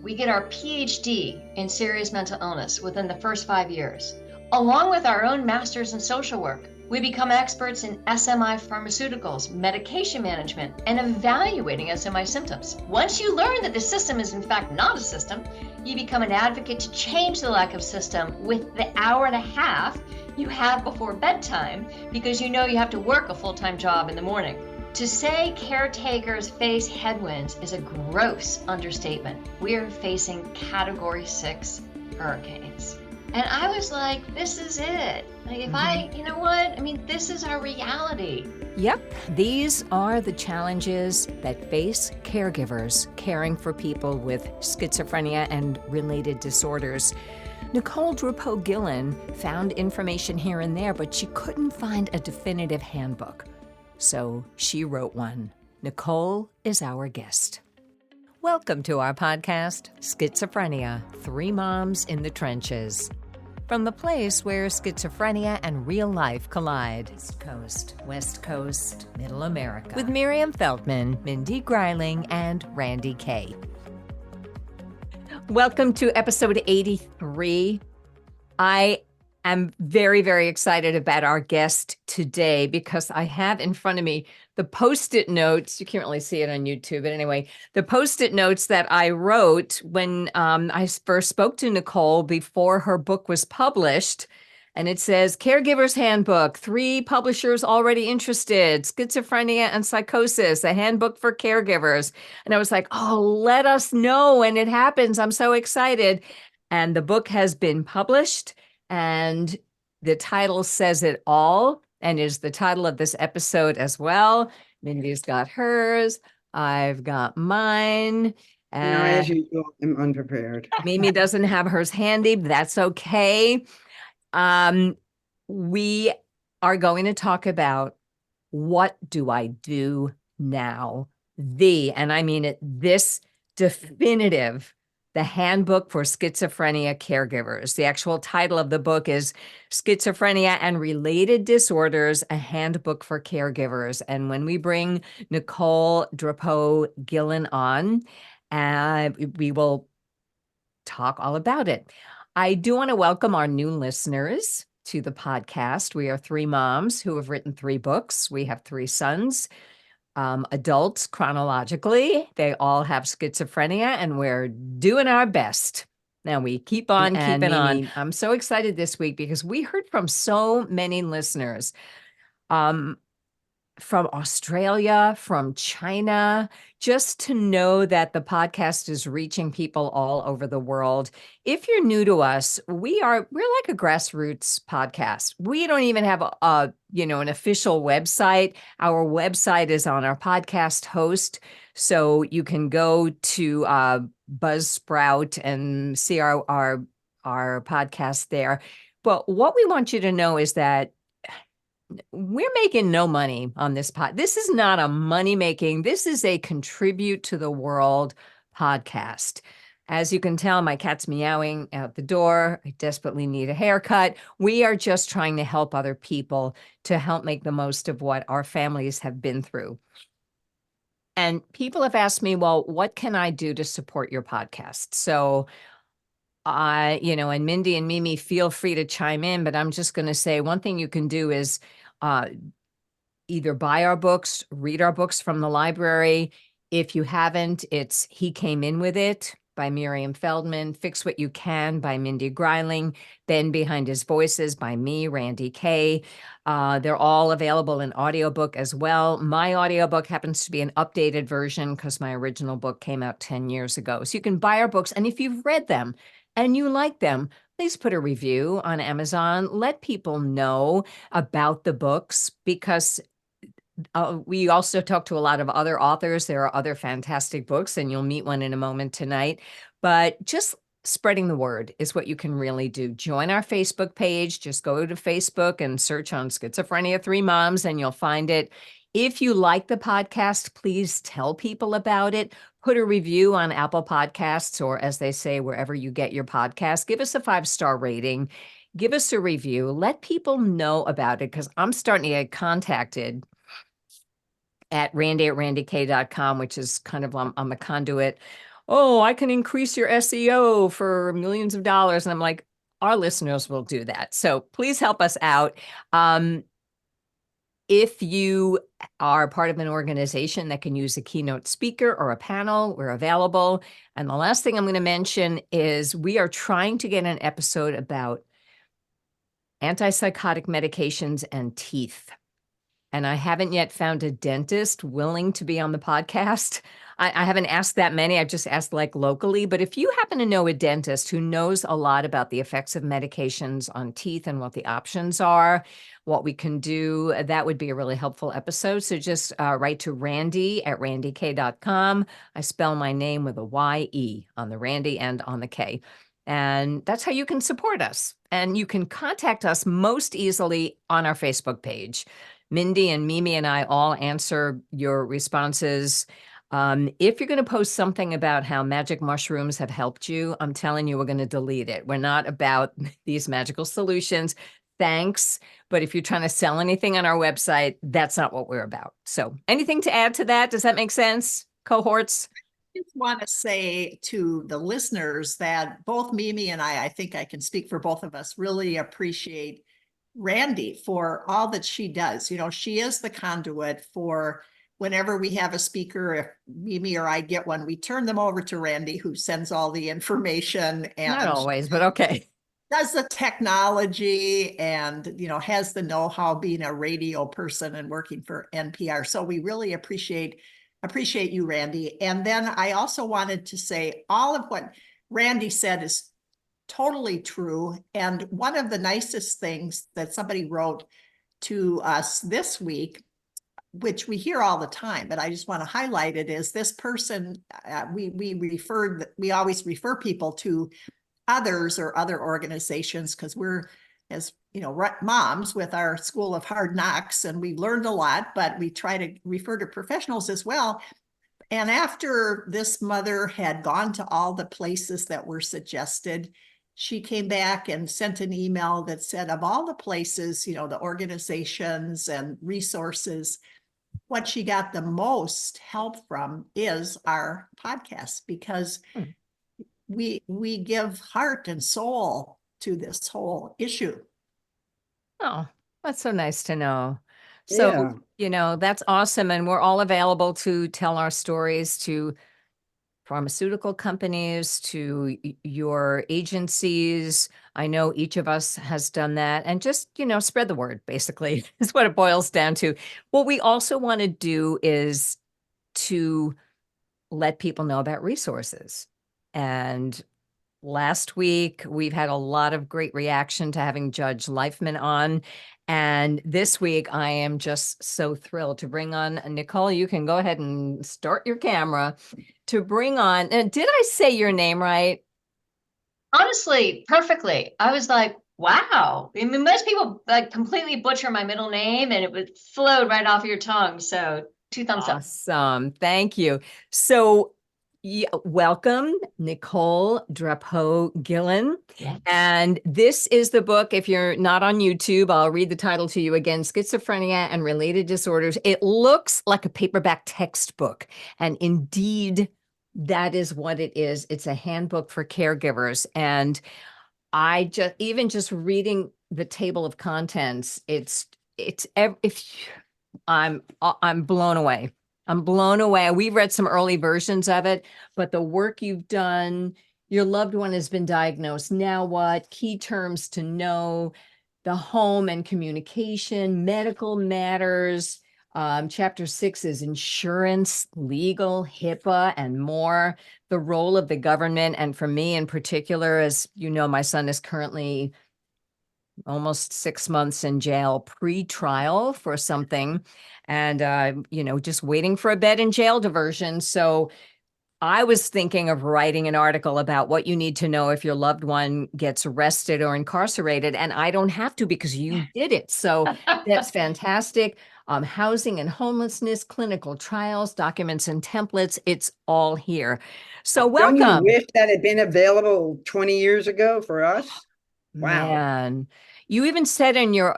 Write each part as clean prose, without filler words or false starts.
We get our PhD in serious mental illness within the first 5 years. Along with our own masters in social work, we become experts in SMI pharmaceuticals, medication management, and evaluating SMI symptoms. Once you learn that the system is in fact not a system, you become an advocate to change the lack of system with the hour and a half you have before bedtime because you know you have to work a full-time job in the morning. To say caretakers face headwinds is a gross understatement. We're facing Category 6 hurricanes. And I was like, this is it. Like, if you know what? I mean, this is our reality. Yep, these are the challenges that face caregivers caring for people with schizophrenia and related disorders. Nicole Drapeau Gillen found information here and there, but she couldn't find a definitive handbook. So she wrote one. Nicole is our guest. Welcome to our podcast, Schizophrenia, 3 Moms in the Trenches. From the place where schizophrenia and real life collide. East Coast, West Coast, Middle America. With Miriam Feldman, Mindy Greiling, and Randy Kay. Welcome to episode 83. I'm very, very excited about our guest today because I have in front of me the Post-it notes. You can't really see it on YouTube, but anyway, the Post-it notes that I wrote when I first spoke to Nicole before her book was published. And it says, Caregivers Handbook, 3 publishers already interested, Schizophrenia and Psychosis, a handbook for caregivers. And I was like, oh, let us know when it happens. I'm so excited. And the book has been published. And the title says it all and is the title of this episode as well. Mindy's got hers. I've got mine. As usual, I'm unprepared. Mimi doesn't have hers handy. But that's okay. We are going to talk about what do I do now? And I mean it, this definitive, the Handbook for Schizophrenia Caregivers. The actual title of the book is Schizophrenia and Related Disorders, a Handbook for Caregivers. And when we bring Nicole Drapeau Gillen on, we will talk all about it. I do want to welcome our new listeners to the podcast. We are 3 moms who have written 3 books. We have 3 sons. Adults chronologically, they all have schizophrenia and we're doing our best. Now we keep on keeping on. I'm so excited this week because we heard from so many listeners from Australia, from China, just to know that the podcast is reaching people all over the world. If you're new to us, we're like a grassroots podcast. We don't even have an official website. Our website is on our podcast host. So you can go to Buzzsprout and see our podcast there. But what we want you to know is that we're making no money on this pod. This is not a money making. This is a contribute to the world podcast. As you can tell, my cat's meowing out the door. I desperately need a haircut. We are just trying to help other people to help make the most of what our families have been through. And people have asked me, well, what can I do to support your podcast? So and Mindy and Mimi, feel free to chime in, but I'm just going to say one thing you can do is either buy our books, read our books from the library. If you haven't, it's He Came In With It by Miriam Feldman, Fix What You Can by Mindy Greiling, Ben Behind His Voices by me, Randy Kay. They're all available in audiobook as well. My audiobook happens to be an updated version because my original book came out 10 years ago. So you can buy our books, and if you've read them and you like them, please put a review on Amazon. Let people know about the books because we also talk to a lot of other authors. There are other fantastic books, and you'll meet one in a moment tonight. But just spreading the word is what you can really do. Join our Facebook page. Just go to Facebook and search on Schizophrenia 3 Moms, and you'll find it. If you like the podcast, please tell people about it. Put a review on Apple Podcasts, or as they say, wherever you get your podcast. Give us a 5-star rating. Give us a review. Let people know about it because I'm starting to get contacted at randy@randyk.com, which is kind of, I'm a conduit, oh, I can increase your SEO for millions of dollars. And I'm like, our listeners will do that. So please help us out. If you are part of an organization that can use a keynote speaker or a panel, we're available. And the last thing I'm going to mention is we are trying to get an episode about antipsychotic medications and teeth. And I haven't yet found a dentist willing to be on the podcast. I haven't asked that many. I've just asked like locally. But if you happen to know a dentist who knows a lot about the effects of medications on teeth and what the options are, what we can do, that would be a really helpful episode. So just write to randy@randyk.com. I spell my name with a Y-E on the Randy and on the K. And that's how you can support us. And you can contact us most easily on our Facebook page. Mindy and Mimi and I all answer your responses. If you're going to post something about how magic mushrooms have helped you, I'm telling you, we're going to delete it. We're not about these magical solutions. Thanks. But if you're trying to sell anything on our website, that's not what we're about. So anything to add to that? Does that make sense, cohorts? I just want to say to the listeners that both Mimi and I think I can speak for both of us, really appreciate Randy for all that she does. You know, she is the conduit for whenever we have a speaker, if Mimi or I get one, we turn them over to Randy, who sends all the information and not always, but okay. Does the technology and, you know, has the know-how being a radio person and working for NPR. So we really appreciate you, Randy. And then I also wanted to say all of what Randy said is totally true. And one of the nicest things that somebody wrote to us this week, which we hear all the time, but I just want to highlight it, is this person, we always refer people to others or other organizations because we're, as you know, moms with our School of Hard Knocks, and we learned a lot, but we try to refer to professionals as well. And after this mother had gone to all the places that were suggested, she came back and sent an email that said, of all the places, you know, the organizations and resources, what she got the most help from is our podcast, because we give heart and soul to this whole issue. Oh, that's so nice to know. So, Yeah. you know, that's awesome. And we're all available to tell our stories to pharmaceutical companies, to your agencies. I know each of us has done that, and just, you know, spread the word, basically, is what it boils down to. What we also want to do is to let people know about resources. And last week, we've had a lot of great reaction to having Judge Leifman on. And this week, I am just so thrilled to bring on Nicole. You can go ahead and start your camera to bring on. Did I say your name right? Honestly, perfectly. I was like, wow. I mean, most people like completely butcher my middle name and it would flow right off your tongue. So 2 thumbs up. Awesome. Thank you. So welcome, Nicole Drapeau Gillen. Yeah. And this is the book. If you're not on YouTube, I'll read the title to you again, Schizophrenia and Related Disorders. It looks like a paperback textbook. And indeed, that is what it is. It's a handbook for caregivers. And I just reading the table of contents, I'm blown away. I'm blown away. We've read some early versions of it, but the work you've done, your loved one has been diagnosed. Now what? Key terms to know, the home and communication, medical matters. Chapter 6 is insurance, legal, HIPAA, and more. The role of the government. And for me in particular, as you know, my son is currently almost 6 months in jail pre-trial for something, and you know, just waiting for a bed in jail diversion. So I was thinking of writing an article about what you need to know if your loved one gets arrested or incarcerated, and I don't have to because you did it. So that's fantastic. Housing and homelessness, clinical trials, documents and templates, it's all here. So welcome. Don't you wish that had been available 20 years ago for us? Wow. Man, You even said in your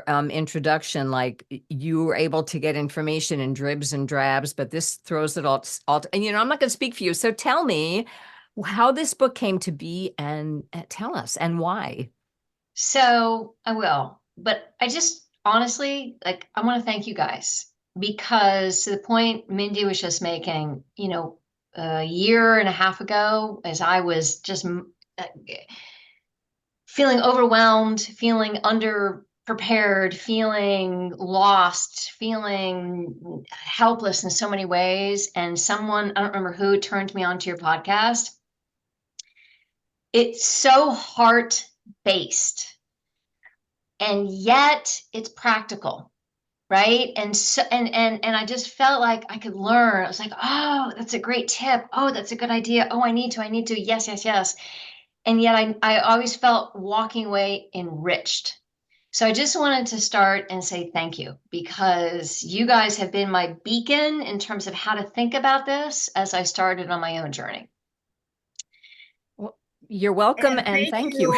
introduction, like you were able to get information in dribs and drabs, but this throws it all. And I'm not going to speak for you. So tell me how this book came to be, and tell us and why. So I will, but I just honestly, like, I want to thank you guys because to the point Mindy was just making, a year and a half ago, as I was just feeling overwhelmed, feeling underprepared, feeling lost, feeling helpless in so many ways. And someone, I don't remember who, turned me on to your podcast. It's so heart-based, and yet it's practical, right? And so and I just felt like I could learn. I was like, oh, that's a great tip. Oh, that's a good idea. Oh, I need to. Yes, yes, yes. And yet I always felt walking away enriched. So I just wanted to start and say thank you, because you guys have been my beacon in terms of how to think about this as I started on my own journey. Well, you're welcome, and thank you.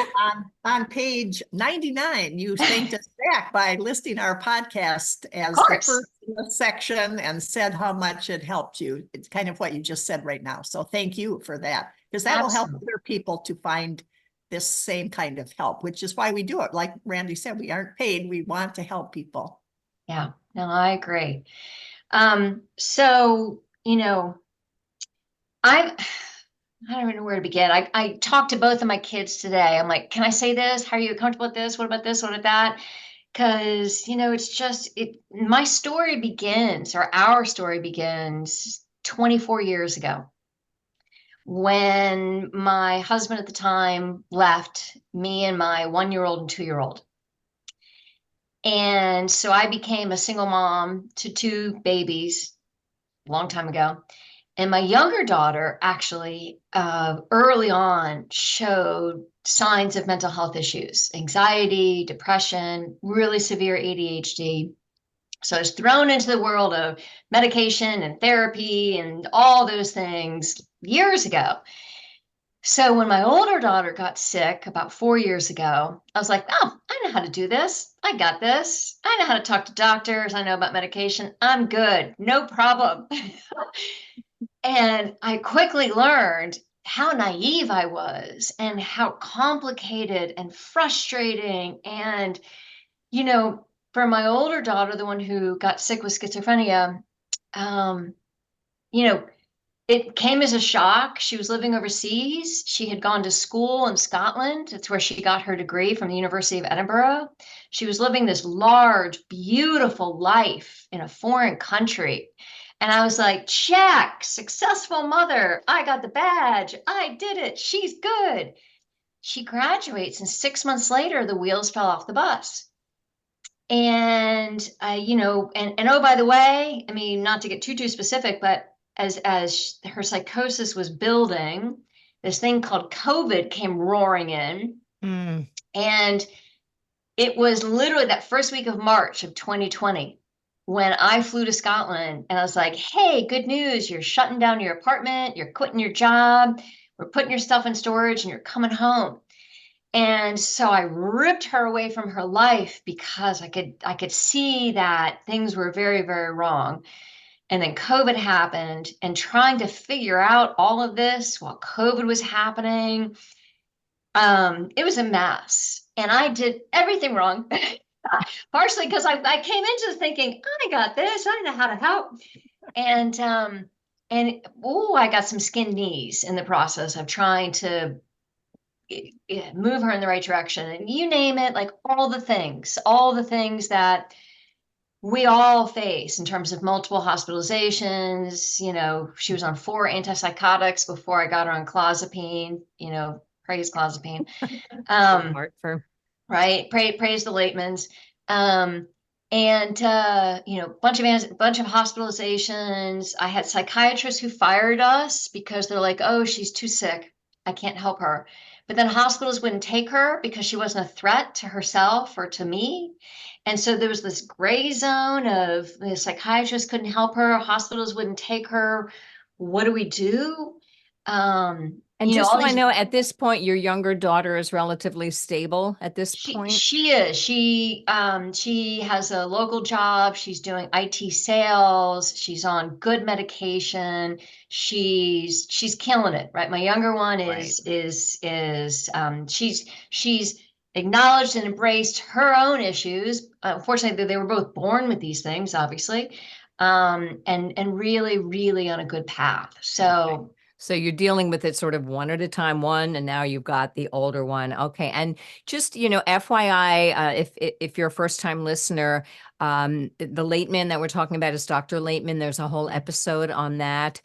On page 99, you thanked us back by listing our podcast as the first in the section and said how much it helped you. It's kind of what you just said right now. So thank you for that, because that will help other people to find this same kind of help, which is why we do it. Like Randy said, we aren't paid. We want to help people. Yeah, no, I agree. So, I don't even know where to begin. I talked to both of my kids today. I'm like, can I say this? How are you comfortable with this? What about this? What about that? Because, it's just, my story begins, or our story begins 24 years ago when my husband at the time left me and my 1-year-old and 2-year-old. And so I became a single mom to 2 babies a long time ago. And my younger daughter actually early on showed signs of mental health issues, anxiety, depression, really severe ADHD. So I was thrown into the world of medication and therapy and all those things years ago. So when my older daughter got sick about 4 years ago, I was like, oh, I know how to do this. I got this. I know how to talk to doctors. I know about medication. I'm good. No problem. And I quickly learned how naive I was and how complicated and frustrating. And, for my older daughter, the one who got sick with schizophrenia, um, you know, it came as a shock. She was living overseas. She had gone to school in Scotland. That's where she got her degree from the University of Edinburgh. She was living this large, beautiful life in a foreign country. And I was like, check, successful mother. I got the badge. I did it. She's good. She graduates, and 6 months later, the wheels fell off the bus. And, and oh, by the way, I mean, not to get too specific, but as her psychosis was building, this thing called COVID came roaring in. And it was literally that first week of March of 2020 when I flew to Scotland, and I was like, hey, good news. You're shutting down your apartment. You're quitting your job. We're putting your stuff in storage and you're coming home. And so I ripped her away from her life because I could see that things were very, very wrong. And then COVID happened, and trying to figure out all of this while COVID was happening, it was a mess. And I did everything wrong, partially because I came into thinking, I got this, I know how to help. And I got some skinned knees in the process of trying to move her in the right direction. And you name it, like all the things that we all face in terms of multiple hospitalizations. She was on 4 antipsychotics before I got her on clozapine, praise clozapine. Right. Praise the Latemans. Bunch of hospitalizations. I had psychiatrists who fired us because they're like, oh, she's too sick. I can't help her. But then hospitals wouldn't take her because she wasn't a threat to herself or to me. And so there was this gray zone of the psychiatrists couldn't help her. Hospitals wouldn't take her. What do we do? And you know, just all so I these know, at this point, your younger daughter is relatively stable at this She point. she is. She has a local job. She's doing IT sales. She's on good medication. She's killing it, right? My younger one Right. she's acknowledged and embraced her own issues. Unfortunately, they were both born with these things, obviously, and really, really on a good path. So. So you're dealing with it sort of one at a time, and now you've got the older one. Okay. And just, FYI, if you're a first time listener, the Lateman that we're talking about is Dr. Lateman. There's a whole episode on that,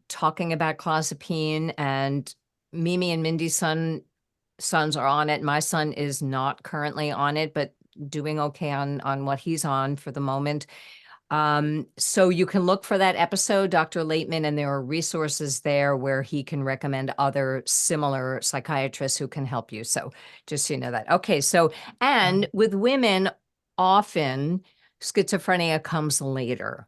talking about clozapine, and Mimi and Mindy's sons are on it. My son is not currently on it, but doing okay on what he's on for the moment. So you can look for that episode, Dr. Lateman, and there are resources there where he can recommend other similar psychiatrists who can help you. So just so you know that. Okay. So, and with women, often schizophrenia comes later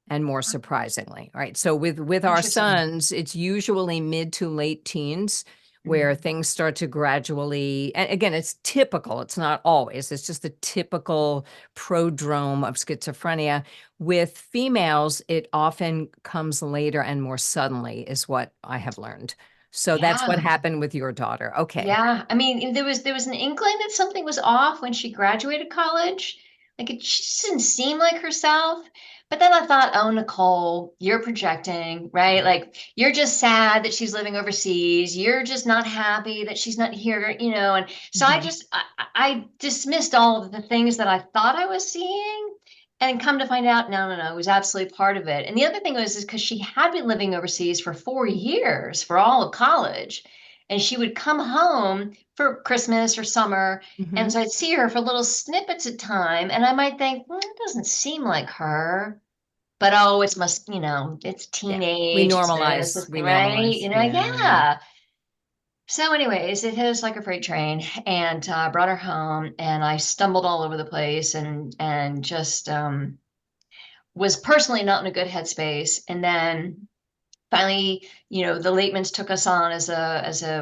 and more surprisingly. All right. So with our sons, it's usually mid to late teens where things start to gradually, and again, it's typical. It's not always, it's just the typical prodrome of schizophrenia. With females, it often comes later and more suddenly, is what I have learned. So that's what happened with your daughter. Okay. Yeah. I mean, there was an inkling that something was off when she graduated college. Like she just didn't seem like herself. But then I thought, oh, Nicole, you're projecting, right? Like you're just sad that she's living overseas. You're just not happy that she's not here, you know. And so I dismissed all of the things that I thought I was seeing. And come to find out, no, it was absolutely part of it. And the other thing is because she had been living overseas for 4 years, for all of college, and she would come home for Christmas or summer. And so I'd see her for little snippets of time, and I might think, it doesn't seem like her. But oh, it's it's teenage. We normalize, right? Yeah. Yeah. So, anyways, it hit us like a freight train, and brought her home, and I stumbled all over the place, and just was personally not in a good headspace. And then finally, the Latemans took us on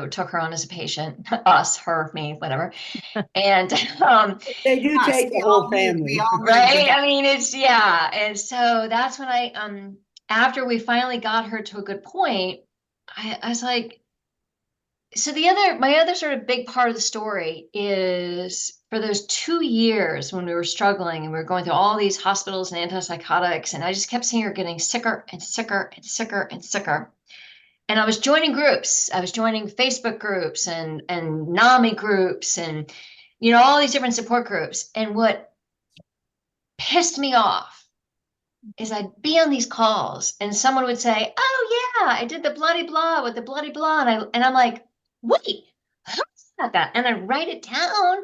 took her on as a patient, us, her, me, whatever. And They do take the whole family. right. I mean, yeah. And so that's when after we finally got her to a good point, I was like, so my other sort of big part of the story is for those 2 years when we were struggling and we were going through all these hospitals and antipsychotics, and I just kept seeing her getting sicker and sicker and sicker and sicker. And I was joining groups. I was joining Facebook groups and NAMI groups and, all these different support groups. And what pissed me off is I'd be on these calls and someone would say, oh yeah, I did the bloody blah with the bloody blah. And I'm like, wait, how's that? And I'd write it down.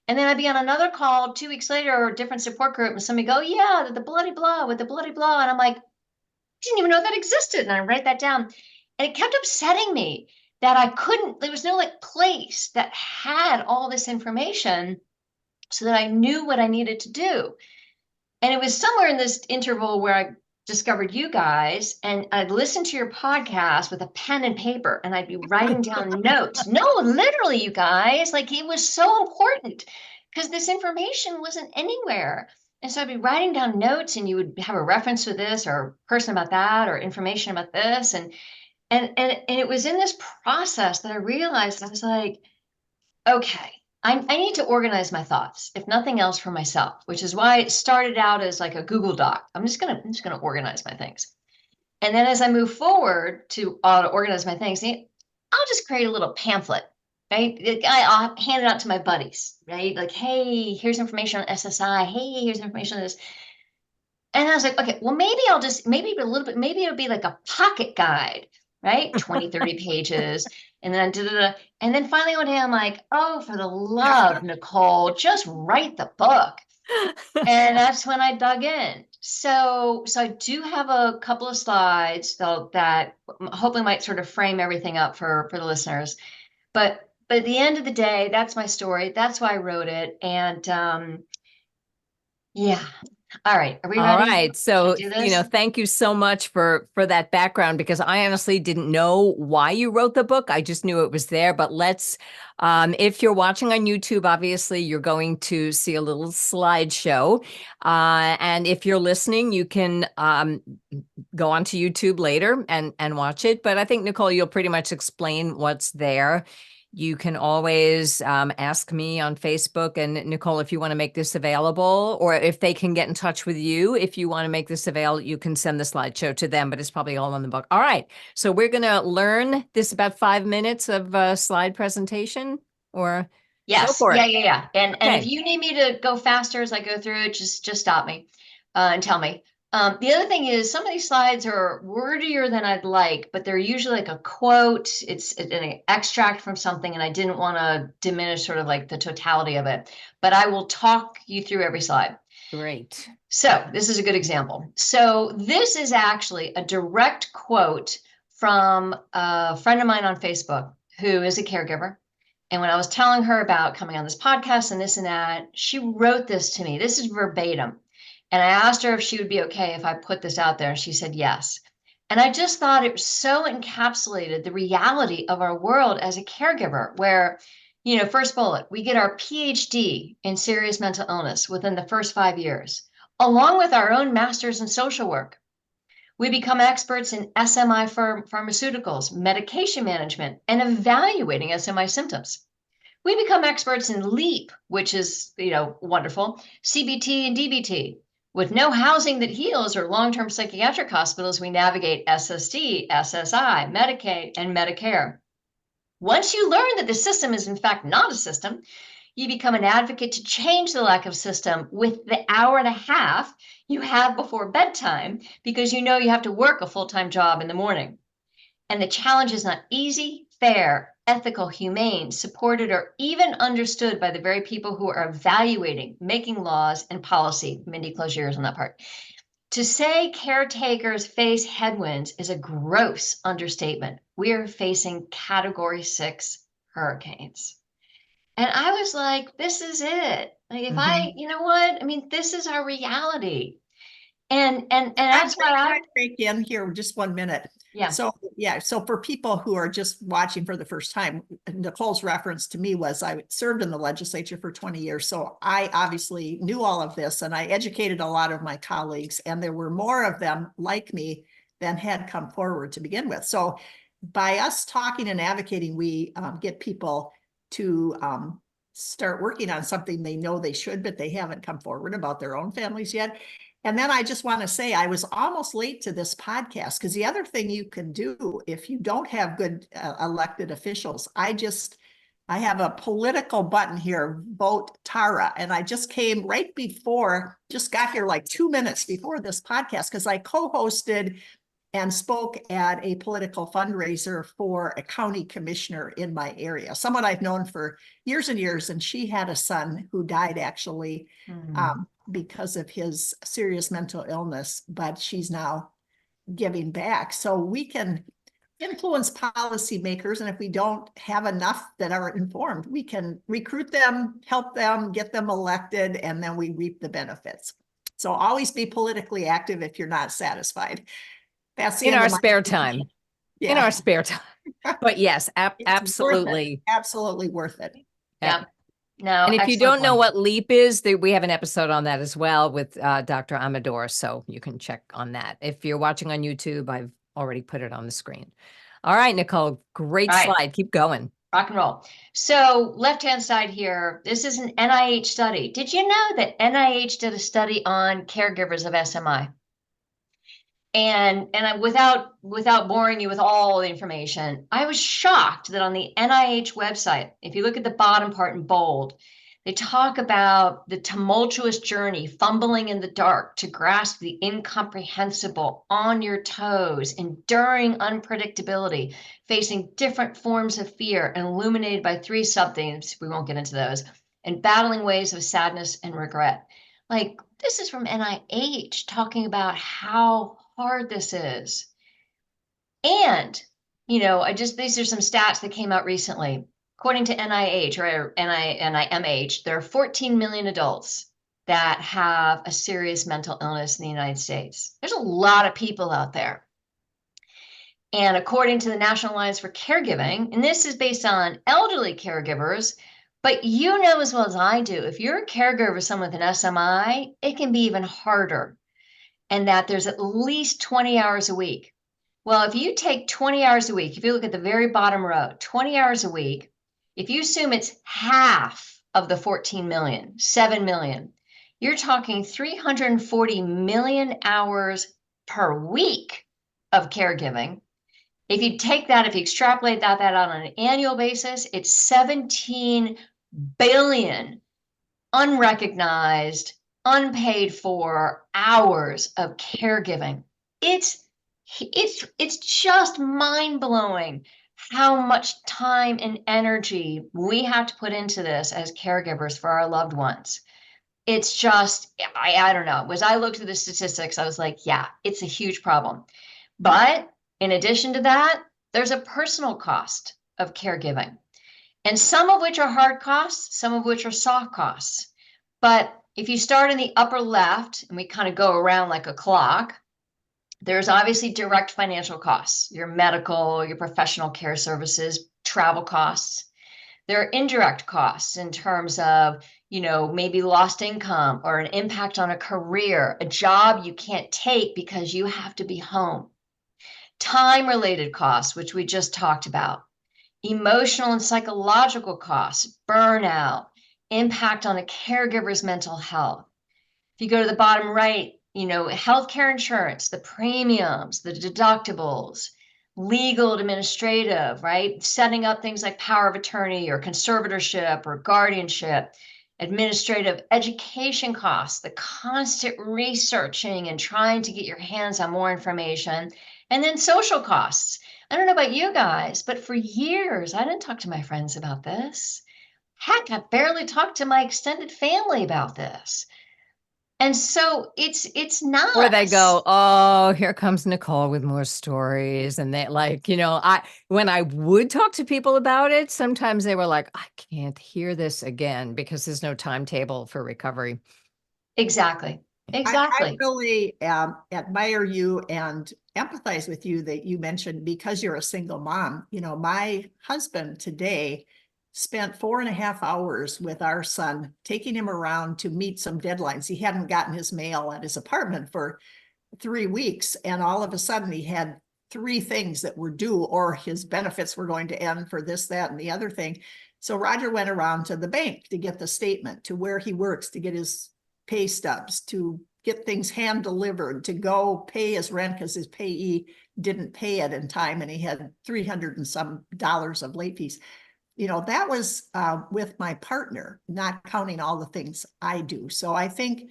And then I'd be on another call 2 weeks later or a different support group and somebody go, yeah, the bloody blah with the bloody blah. And I'm like, I didn't even know that existed. And I write that down. And it kept upsetting me that there was no place that had all this information so that I knew what I needed to do. And it was somewhere in this interval where I discovered you guys, and I'd listen to your podcast with a pen and paper, and I'd be writing down notes. No, literally, you guys, it was so important because this information wasn't anywhere. And so I'd be writing down notes, and you would have a reference to this or person about that or information about this. And it was in this process that I realized I was like, okay, I need to organize my thoughts, if nothing else for myself, which is why it started out as like a Google Doc. I'm just gonna organize my things. And then as I move forward to organize my things, I'll just create a little pamphlet, right? I'll hand it out to my buddies, right? Like, hey, here's information on SSI. Hey, here's information on this. And I was like, okay, well, maybe it'll be like a pocket guide, right? 20, 30 pages. And then, and then finally one day I'm like, oh, for the love, Nicole, just write the book. And that's when I dug in. So I do have a couple of slides though that hopefully might sort of frame everything up for the listeners. But at the end of the day, that's my story. That's why I wrote it. And yeah, All right. Are we All ready? right. So, Should we do this? thank you so much for that background, because I honestly didn't know why you wrote the book. I just knew it was there. But let's, if you're watching on YouTube, obviously you're going to see a little slideshow. And if you're listening, you can go onto YouTube later and watch it. But I think, Nicole, you'll pretty much explain what's there. You can always ask me on Facebook. And Nicole, if you want to make this available, or if they can get in touch with you, if you want to make this available, you can send the slideshow to them, but it's probably all in the book. All right. So we're going to learn this about 5 minutes of slide presentation, or Yes. go for it. Yeah. And Okay. if you need me to go faster as I go through it, just stop me and tell me. The other thing is, some of these slides are wordier than I'd like, but they're usually like a quote. It's an extract from something, and I didn't want to diminish sort of like the totality of it. But I will talk you through every slide. Great. So this is a good example. So this is actually a direct quote from a friend of mine on Facebook who is a caregiver. And when I was telling her about coming on this podcast and this and that, she wrote this to me. This is verbatim. And I asked her if she would be okay if I put this out there. And she said yes. And I just thought it so encapsulated the reality of our world as a caregiver, where, first bullet, we get our PhD in serious mental illness within the first 5 years, along with our own master's in social work. We become experts in SMI pharmaceuticals, medication management, and evaluating SMI symptoms. We become experts in LEAP, which is, wonderful, CBT and DBT. With no housing that heals or long-term psychiatric hospitals, we navigate SSD, SSI, Medicaid, and Medicare. Once you learn that the system is in fact not a system, you become an advocate to change the lack of system with the hour and a half you have before bedtime, because you have to work a full-time job in the morning. And the challenge is not easy, fair, ethical, humane, supported, or even understood by the very people who are evaluating, making laws and policy. Mindy, close your ears on that part. To say caretakers face headwinds is a gross understatement. We are facing Category 6 hurricanes. And I was like, this is it. Like, if you know what? I mean, this is our reality. And that's why I break in here just 1 minute. Yeah. So for people who are just watching for the first time, Nicole's reference to me was, I served in the legislature for 20 years. So I obviously knew all of this, and I educated a lot of my colleagues, and there were more of them like me than had come forward to begin with. So by us talking and advocating, we get people to start working on something they know they should, but they haven't come forward about their own families yet. And then I just want to say, I was almost late to this podcast, because the other thing you can do if you don't have good elected officials, I have a political button here, vote Tara. And I just came just got here like 2 minutes before this podcast, because I co-hosted and spoke at a political fundraiser for a county commissioner in my area, someone I've known for years and years. And she had a son who died actually because of his serious mental illness, but she's now giving back. So we can influence policymakers. And if we don't have enough that are informed, we can recruit them, help them, get them elected, and then we reap the benefits. So always be politically active if you're not satisfied. That's in our spare time. Yeah. In our spare time. But yes, absolutely. Absolutely worth it. Yeah. No. And if you don't know what LEAP is, we have an episode on that as well with Dr. Amador. So you can check on that. If you're watching on YouTube, I've already put it on the screen. All right, Nicole, great slide. Keep going. Rock and roll. So left-hand side here, this is an NIH study. Did you know that NIH did a study on caregivers of SMI? And without boring you with all the information, I was shocked that on the NIH website, if you look at the bottom part in bold, they talk about the tumultuous journey, fumbling in the dark to grasp the incomprehensible, on your toes, enduring unpredictability, facing different forms of fear, and illuminated by 3 sub-themes, we won't get into those, and battling waves of sadness and regret. Like, this is from NIH talking about how hard this is. And, these are some stats that came out recently. According to NIH or NIMH, there are 14 million adults that have a serious mental illness in the United States. There's a lot of people out there. And according to the National Alliance for Caregiving, and this is based on elderly caregivers, but you know as well as I do, if you're a caregiver of someone with an SMI, it can be even harder. And that there's at least 20 hours a week. Well, if you take 20 hours a week, if you look at the very bottom row, 20 hours a week, if you assume it's half of the 14 million, 7 million, you're talking 340 million hours per week of caregiving. If you take that, if you extrapolate that out on an annual basis, it's 17 billion unrecognized, unpaid for hours of caregiving. It's just mind-blowing how much time and energy we have to put into this as caregivers for our loved ones. It's just, I don't know. As I looked at the statistics, I was like, yeah, it's a huge problem. But in addition to that, there's a personal cost of caregiving. And some of which are hard costs, some of which are soft costs. But if you start in the upper left, and we kind of go around like a clock, there's obviously direct financial costs, your medical, your professional care services, travel costs. There are indirect costs in terms of, maybe lost income or an impact on a career, a job you can't take because you have to be home. Time-related costs, which we just talked about. Emotional and psychological costs, burnout, impact on a caregiver's mental health. If you go to the bottom right, healthcare insurance, the premiums, the deductibles, legal, administrative, right? Setting up things like power of attorney or conservatorship or guardianship, administrative education costs, the constant researching and trying to get your hands on more information, and then social costs. I don't know about you guys, but for years, I didn't talk to my friends about this. Heck, I barely talked to my extended family about this. And so it's nuts. Where they go, oh, here comes Nicole with more stories. And they when I would talk to people about it, sometimes they were like, I can't hear this again because there's no timetable for recovery. Exactly. I really admire you and empathize with you that you mentioned because you're a single mom. My husband today spent 4.5 hours with our son, taking him around to meet some deadlines. He hadn't gotten his mail at his apartment for 3 weeks. And all of a sudden he had 3 things that were due, or his benefits were going to end for this, that, and the other thing. So Roger went around to the bank to get the statement, to where he works, to get his pay stubs, to get things hand delivered, to go pay his rent because his payee didn't pay it in time. And he had $300 and some of late fees. That was with my partner, not counting all the things I do. So I think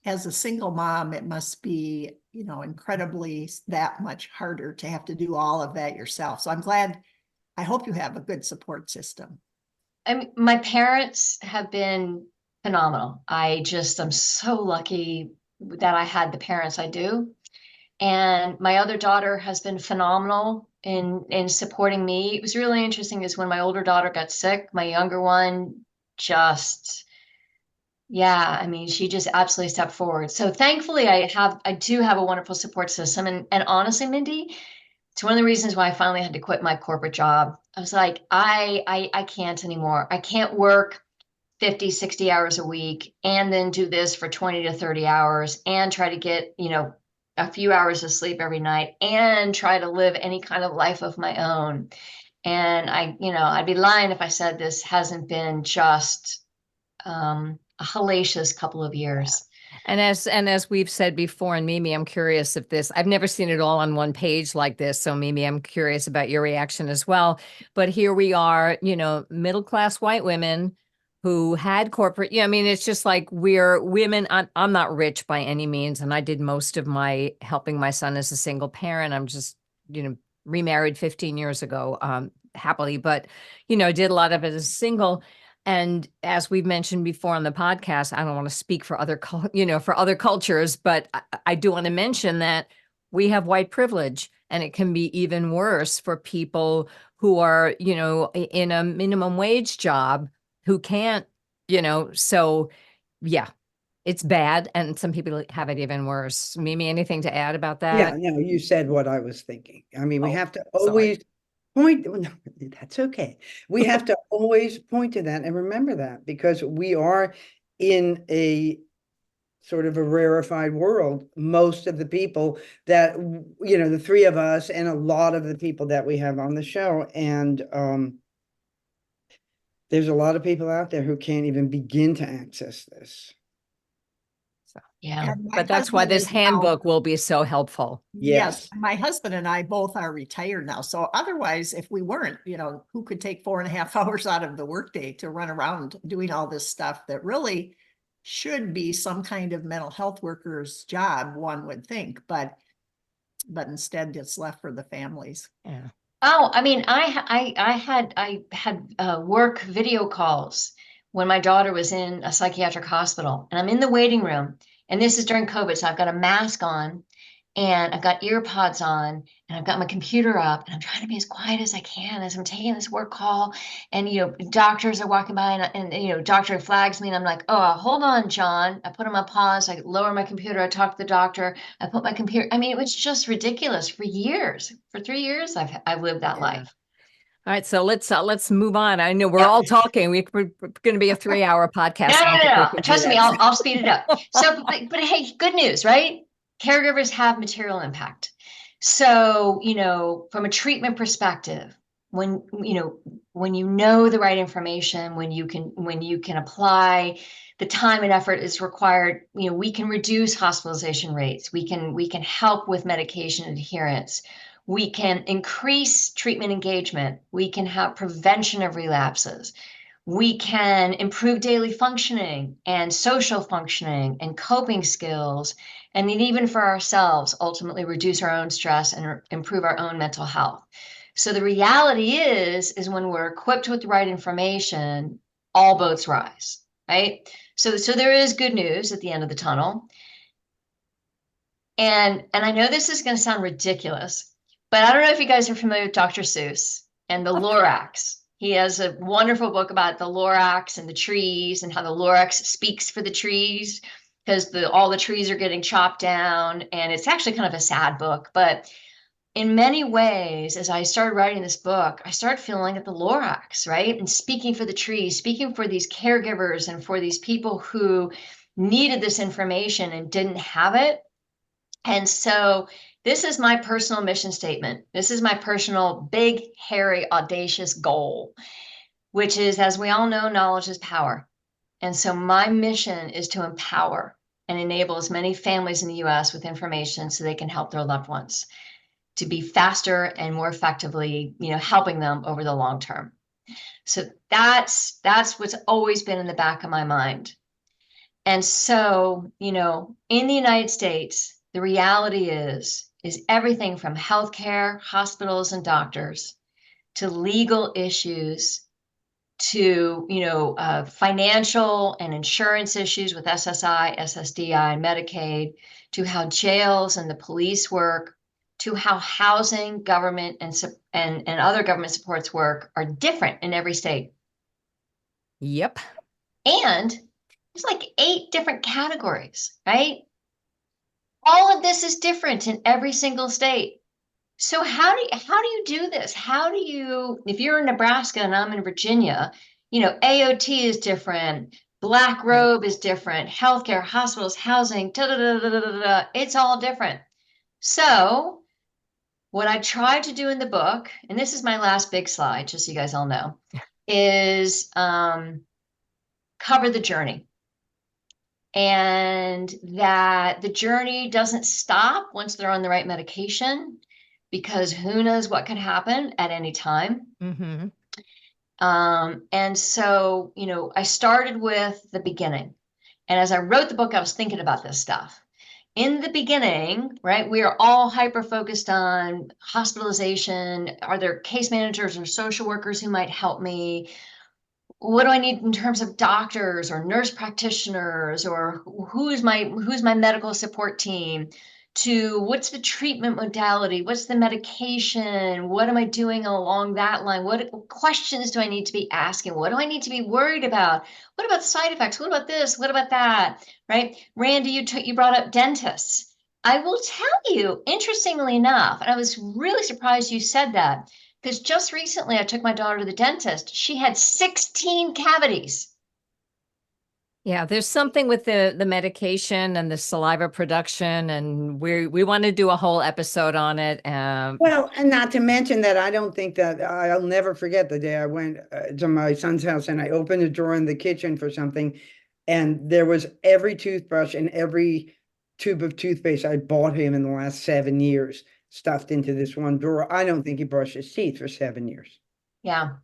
as a single mom, it must be, incredibly that much harder to have to do all of that yourself. So I hope you have a good support system. My parents have been phenomenal. I'm so lucky that I had the parents I do. And my other daughter has been phenomenal in supporting me. It was really interesting is when my older daughter got sick, my younger one she just absolutely stepped forward. So thankfully I do have a wonderful support system. And honestly, Mindy, it's one of the reasons why I finally had to quit my corporate job. I was like, I can't anymore. I can't work 50, 60 hours a week and then do this for 20 to 30 hours and try to get, a few hours of sleep every night and try to live any kind of life of my own. And I'd be lying if I said this hasn't been just a hellacious couple of years. And as we've said before, and Mimi, I'm curious if I've never seen it all on one page like this. So Mimi, I'm curious about your reaction as well. But here we are, middle-class white women who had corporate, it's just like we're women. I'm not rich by any means. And I did most of my helping my son as a single parent. I'm just, remarried 15 years ago, happily, but, did a lot of it as single. And as we've mentioned before on the podcast, I don't want to speak for other cultures, but I do want to mention that we have white privilege, and it can be even worse for people who are, in a minimum wage job who can't, so yeah, It's bad, and some people have it even worse. Mimi, anything to add about that? Yeah, no, you said what I was thinking. I mean, we Oh, have to sorry. always point, no, that's okay. We have to always point to that and remember that, because we are in a sort of a rarefied world. Most of the people that, the three of us and a lot of the people that we have on the show, and there's a lot of people out there who can't even begin to access this. Yeah. And my But that's why husband this is now- handbook will be so helpful. Yes, Yes. my husband and I both are retired now. So otherwise, if we weren't, who could take 4.5 hours out of the workday to run around doing all this stuff that really should be some kind of mental health worker's job, one would think, but instead it's left for the families. Yeah. Oh, I mean, I had work video calls when my daughter was in a psychiatric hospital, and I'm in the waiting room, and this is during COVID, so I've got a mask on, and I've got ear pods on, and I've got my computer up, and I'm trying to be as quiet as I can as I'm taking this work call, and doctors are walking by, and doctor flags me, and I'm like, oh, hold on, John. I put him on pause. I lower my computer. I talk to the doctor. I put my computer. I mean, it was just ridiculous for years. For 3 years, I've lived that life. All right, so let's move on. I know we're all talking. We're going to be a 3-hour podcast. No, I don't think we no. can do Trust me, that. I'll speed it up. So, but hey, good news, right? Caregivers have material impact. So, from a treatment perspective, when you know the right information, when you can apply the time and effort is required, we can reduce hospitalization rates. We can help with medication adherence. We can increase treatment engagement. We can have prevention of relapses. We can improve daily functioning and social functioning and coping skills, and then even for ourselves, ultimately reduce our own stress and improve our own mental health. So the reality is when we're equipped with the right information, all boats rise, right? So there is good news at the end of the tunnel. And I know this is going to sound ridiculous, but I don't know if you guys are familiar with Dr. Seuss and the Lorax. He has a wonderful book about the Lorax and the trees and how the Lorax speaks for the trees because all the trees are getting chopped down. And it's actually kind of a sad book. But in many ways, as I started writing this book, I started feeling at the Lorax, right? And speaking for the trees, speaking for these caregivers and for these people who needed this information and didn't have it. And so this is my personal mission statement. This is my personal big, hairy, audacious goal, which is, as we all know, knowledge is power. And so my mission is to empower and enable as many families in the US with information so they can help their loved ones to be faster and more effectively, helping them over the long term. So that's what's always been in the back of my mind. And so, in the United States, the reality is everything from healthcare, hospitals, and doctors to legal issues to, financial and insurance issues with SSI, SSDI, and Medicaid, to how jails and the police work, to how housing, government, and other government supports work are different in every state. Yep. And there's like 8 different categories, right? All of this is different in every single state. So how do you do this? How do you, if you're in Nebraska and I'm in Virginia, AOT is different, Black Robe is different, healthcare, hospitals, housing, it's all different. So what I tried to do in the book, and this is my last big slide, just so you guys all know, is cover the journey. And that the journey doesn't stop once they're on the right medication, because who knows what could happen at any time. Mm-hmm. And so, I started with the beginning. And as I wrote the book, I was thinking about this stuff. In the beginning, right, we are all hyper-focused on hospitalization. Are there case managers or social workers who might help me? What do I need in terms of doctors or nurse practitioners, or who's my medical support team? to what's the treatment modality, what's the medication, what am I doing along that line, what questions do I need to be asking, what do I need to be worried about, what about side effects, what about this, what about that, right? Randy, you brought up dentists. I will tell you, interestingly enough, and I was really surprised you said that, because just recently I took my daughter to the dentist. She had 16 cavities. Yeah, there's something with the medication and the saliva production, and we want to do a whole episode on it. Well, and not to mention that I don't think that I'll never forget the day I went to my son's house and I opened a drawer in the kitchen for something, and there was every toothbrush and every tube of toothpaste I bought him in the last 7 years stuffed into this one drawer. I don't think he brushed his teeth for 7 years. Yeah.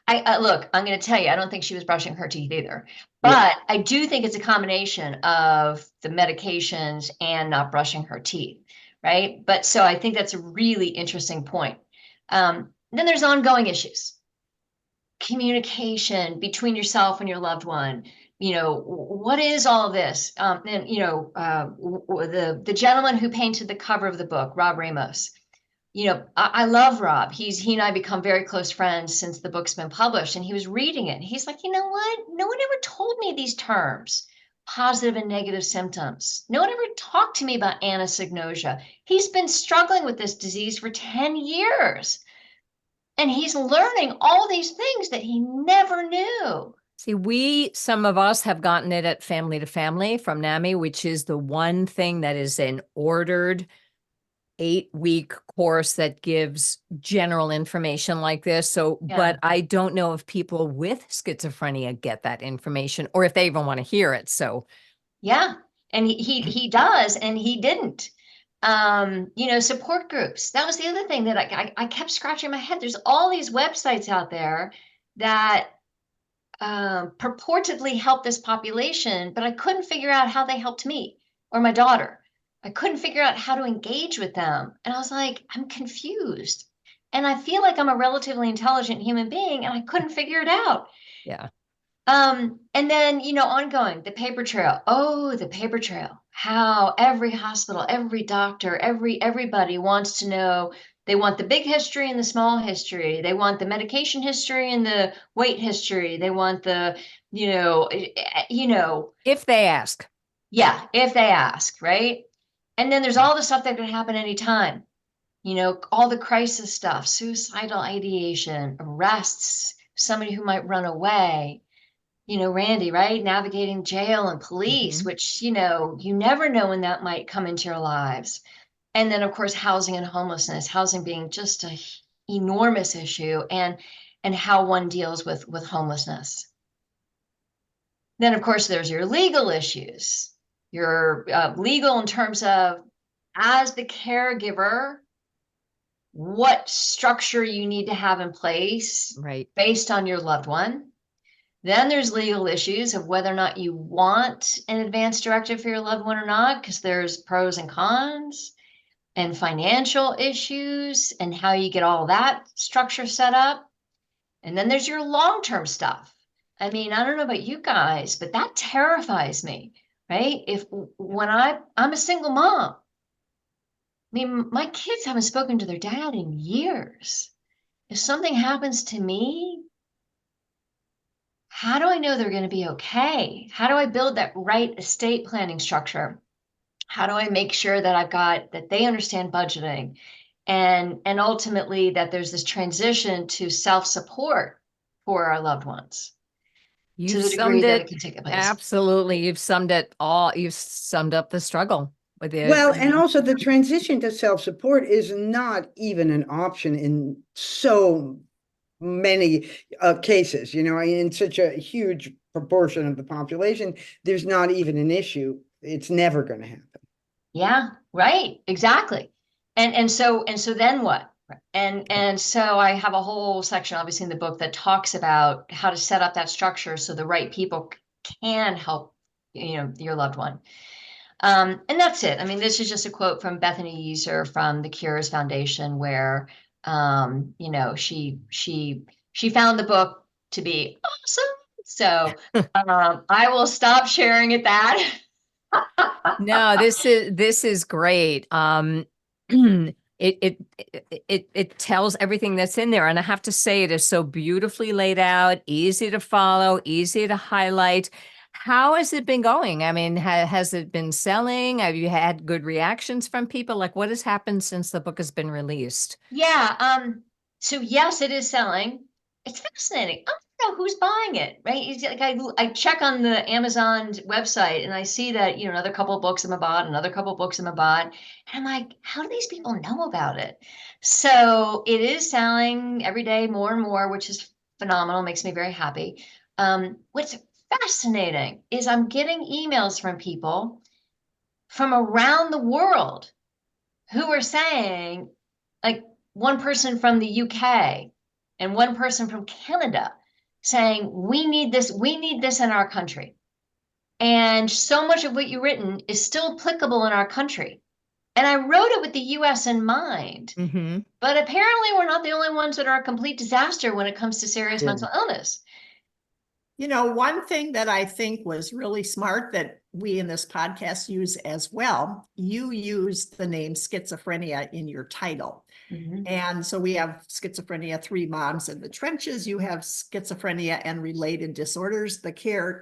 I look, I'm going to tell you, I don't think she was brushing her teeth either, Yeah. but I do think it's a combination of the medications and not brushing her teeth, right? But so I think that's a really interesting point. Then there's ongoing issues, communication between yourself and your loved one. You know, what is all of this? And you know, the gentleman who painted the cover of the book, Rob Ramos. You know, I love Rob. He and I become very close friends since the book's been published, and he was reading it. He's like, you know what? No one ever told me these terms, positive and negative symptoms. No one ever talked to me about anosognosia. He's been struggling with this disease for 10 years, and he's learning all these things that he never knew. See, some of us have gotten it at Family to Family from NAMI, which is the one thing that is an ordered 8-week course that gives general information like this. So, Yeah. but I don't know if people with schizophrenia get that information or if they even want to hear it. So, Yeah, and he does, and he didn't. You know, support groups. That was the other thing that I kept scratching my head. There's all these websites out there that purportedly help this population, but I couldn't figure out how they helped me or my daughter. I couldn't figure out how to engage with them. And I was like, I'm confused. And I feel like I'm a relatively intelligent human being, and I couldn't figure it out. yeah. And then, you know, ongoing, the paper trail. Oh, the paper trail. How every hospital, every doctor, everybody wants to know. They want the big history and the small history. They want the medication history and the weight history. They want the, you know, If they ask. yeah, if they ask, right? And then there's all the stuff that can happen anytime. You know, all the crisis stuff, suicidal ideation, arrests, somebody who might run away. You know, Randy, right? Navigating jail and police, which, you know, you never know when that might come into your lives. And then, of course, housing and homelessness, housing being just an enormous issue, and how one deals with homelessness. Then, of course, there's your legal issues. Your legal in terms of, as the caregiver, what structure you need to have in place Right. based on your loved one. Then there's legal issues of whether or not you want an advance directive for your loved one or not, because there's pros and cons, and financial issues and how you get all that structure set up. And then there's your long-term stuff. I mean, I don't know about you guys, but that terrifies me, right? When I'm a single mom. I mean, my kids haven't spoken to their dad in years. If something happens to me, how do I know they're going to be okay? How do I build that right estate planning structure? How do I make sure that they understand budgeting, and ultimately that there's this transition to self-support for our loved ones to You've the degree summed that it it. can take place. Absolutely. You've summed it all. You've summed up the struggle with it. Well, and also the transition to self-support is not even an option in so many cases, you know, in such a huge proportion of the population, there's not even an issue. It's never going to happen. Yeah, right. Exactly. And so then what? And so I have a whole section, obviously, in the book that talks about how to set up that structure so the right people can help, you know, your loved one. And that's it. I mean, this is just a quote from Bethany Yeaser from the Cures Foundation, where, you know, she found the book to be awesome. So I will stop sharing at that. No, this is great. It tells everything that's in there, and I have to say, it is so beautifully laid out, easy to follow, easy to highlight. How has it been going? I mean, has it been selling? Have you had good reactions from people? Like, what has happened since the book has been released? Yeah. So yes, it is selling. It's fascinating. I don't know who's buying it, right? It's like I check on the Amazon website and I see that, another couple of books I'm about, another couple of books I'm about. And I'm like, how do these people know about it? So it is selling every day more and more, which is phenomenal, makes me very happy. What's fascinating is I'm getting emails from people from around the world who are saying, like one person from the UK and one person from Canada saying, we need this in our country. And so much of what you've written is still applicable in our country. And I wrote it with the US in mind, Mm-hmm. but apparently we're not the only ones that are a complete disaster when it comes to serious mental illness. One thing that I think was really smart that we in this podcast use as well, you use the name schizophrenia in your title. Mm-hmm. And so we have schizophrenia, 3 moms in the trenches. You have schizophrenia and related disorders, the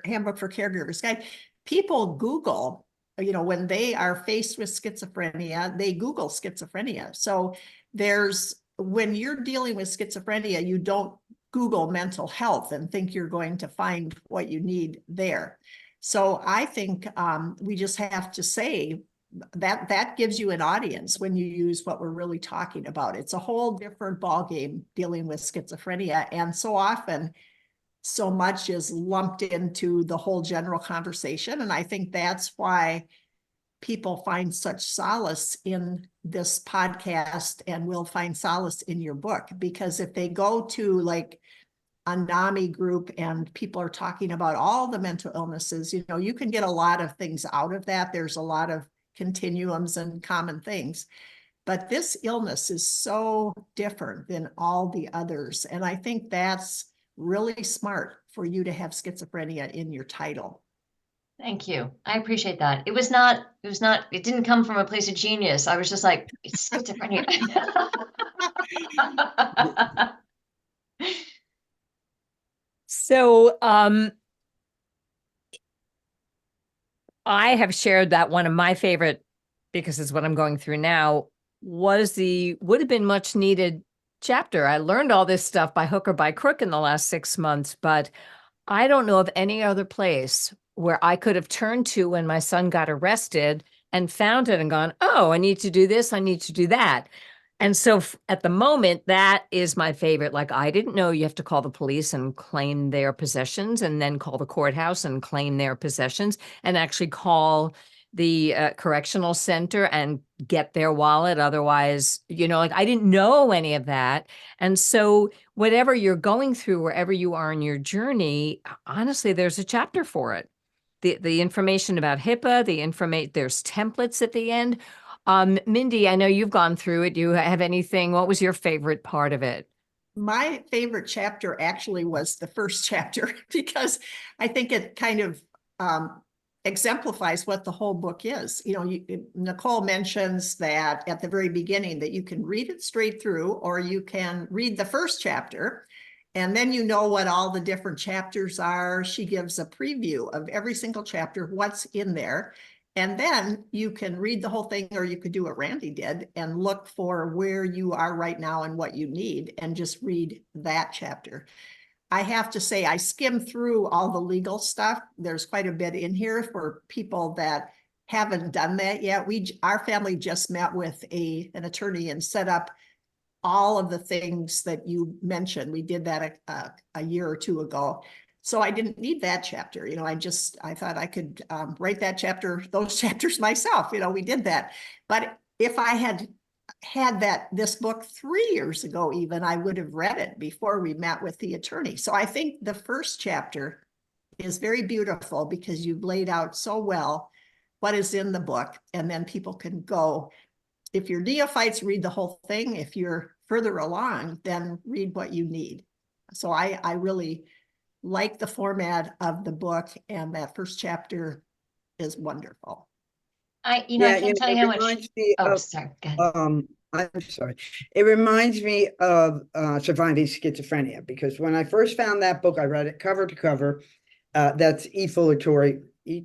Handbook for Caregivers guide. People Google, when they are faced with schizophrenia, they Google schizophrenia. So when you're dealing with schizophrenia, you don't Google mental health and think you're going to find what you need there. So I think we just have to say that gives you an audience when you use what we're really talking about. It's a whole different ballgame dealing with schizophrenia. And so often, so much is lumped into the whole general conversation. And I think that's why people find such solace in this podcast and will find solace in your book. Because if they go to like a NAMI group and people are talking about all the mental illnesses, you can get a lot of things out of that. There's a lot of continuums and common things. But this illness is so different than all the others. And I think that's really smart for you to have schizophrenia in your title. Thank you. I appreciate that. It didn't come from a place of genius. I was just like, it's schizophrenia. So, I have shared that one of my favorite, because it's what I'm going through now, would have been much needed chapter. I learned all this stuff by hook or by crook in the last 6 months, but I don't know of any other place where I could have turned to when my son got arrested and found it and gone, oh, I need to do this, I need to do that. And so at the moment, that is my favorite. Like, I didn't know you have to call the police and claim their possessions and then call the courthouse and claim their possessions and actually call the correctional center and get their wallet. Otherwise, like, I didn't know any of that. And so whatever you're going through, wherever you are in your journey, honestly, there's a chapter for it. The information about HIPAA, there's templates at the end. Mindy, I know you've gone through it. Do you have anything? What was your favorite part of it? My favorite chapter actually was the first chapter because I think it kind of exemplifies what the whole book is. Nicole mentions that at the very beginning that you can read it straight through, or you can read the first chapter and then you know what all the different chapters are. She gives a preview of every single chapter, what's in there. And then you can read the whole thing, or you could do what Randy did and look for where you are right now and what you need and just read that chapter. I have to say, I skimmed through all the legal stuff. There's quite a bit in here for people that haven't done that yet. Our family just met with an attorney and set up all of the things that you mentioned. We did that a year or two ago. So I didn't need that chapter. I thought I could write those chapters myself. We did that. But if I had this book 3 years ago, even, I would have read it before we met with the attorney. So I think the first chapter is very beautiful because you've laid out so well what is in the book, and then people can go. If you're neophytes, read the whole thing. If you're further along, then read what you need. So I really like the format of the book, and that first chapter is wonderful. I Yeah, can't tell it you how much. reminds me Oh, of, sorry. Go ahead. I'm sorry. It reminds me of Surviving Schizophrenia, because when I first found that book, I read it cover to cover. That's efoliatory. Yeah,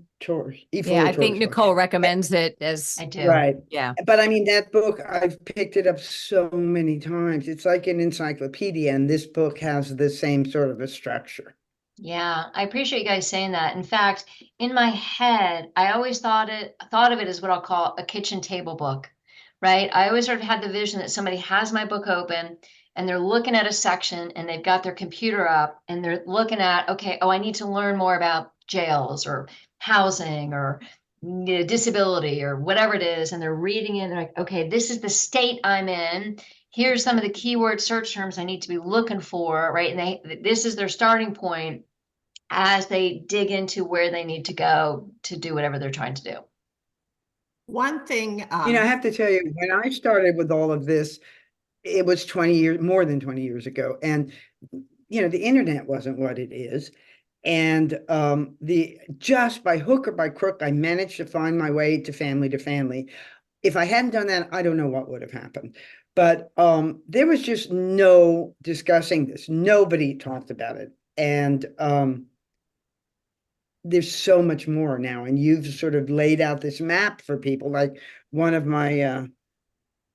I think Sorry. Nicole recommends it as, I do. Right. yeah. But I mean, that book, I've picked it up so many times. It's like an encyclopedia, and this book has the same sort of a structure. Yeah, I appreciate you guys saying that. In fact, in my head, I always thought of it as what I'll call a kitchen table book, right? I always sort of had the vision that somebody has my book open and they're looking at a section and they've got their computer up and they're looking at, okay, oh, I need to learn more about jails or housing or disability or whatever it is. And they're reading it and they're like, okay, this is the state I'm in. Here's some of the keyword search terms I need to be looking for, right? And this is their starting point as they dig into where they need to go to do whatever they're trying to do. One thing, I have to tell you, when I started with all of this, it was 20 years, more than 20 years ago. And, the internet wasn't what it is. And just by hook or by crook, I managed to find my way to family. If I hadn't done that, I don't know what would have happened. But there was just no discussing this. Nobody talked about it. And there's so much more now. And you've sort of laid out this map for people. Like, one of my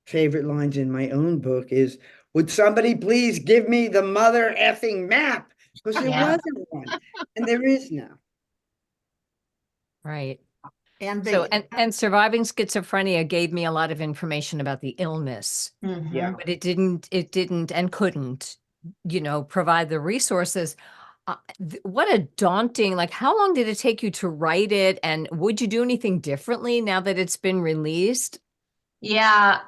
favorite lines in my own book is, would somebody please give me the mother effing map? Because there Yeah. wasn't one. And there is now. Right. and So, they, and surviving schizophrenia gave me a lot of information about the illness, Mhm. Yeah. but it didn't and couldn't, provide the resources. What a daunting, like, how long did it take you to write it? And would you do anything differently now that it's been released? Yeah.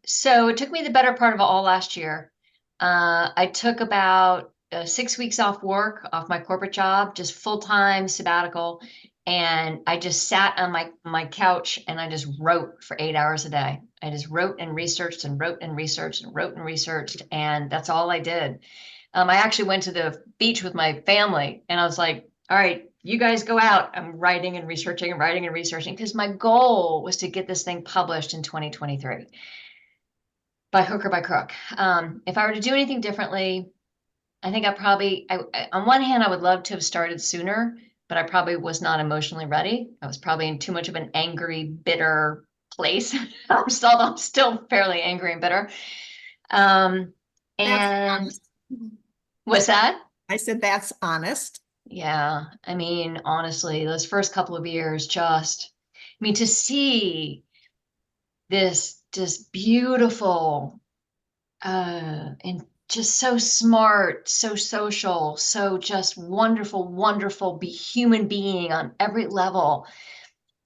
So it took me the better part of all last year. I took about 6 weeks off work, off my corporate job, just full-time sabbatical. And I just sat on my couch and I just wrote for 8 hours a day. I just wrote and researched and wrote and researched and wrote and researched. And that's all I did. I actually went to the beach with my family and I was like, all right, you guys go out. I'm writing and researching and writing and researching because my goal was to get this thing published in 2023 by hook or by crook. If I were to do anything differently, I think on one hand, I would love to have started sooner, but I probably was not emotionally ready. I was probably in too much of an angry, bitter place. I'm still fairly angry and bitter. that's And honest. what's that? I said, that's honest. Yeah, I mean, honestly, those first couple of years to see this just beautiful and just so smart, so social, so just wonderful human being on every level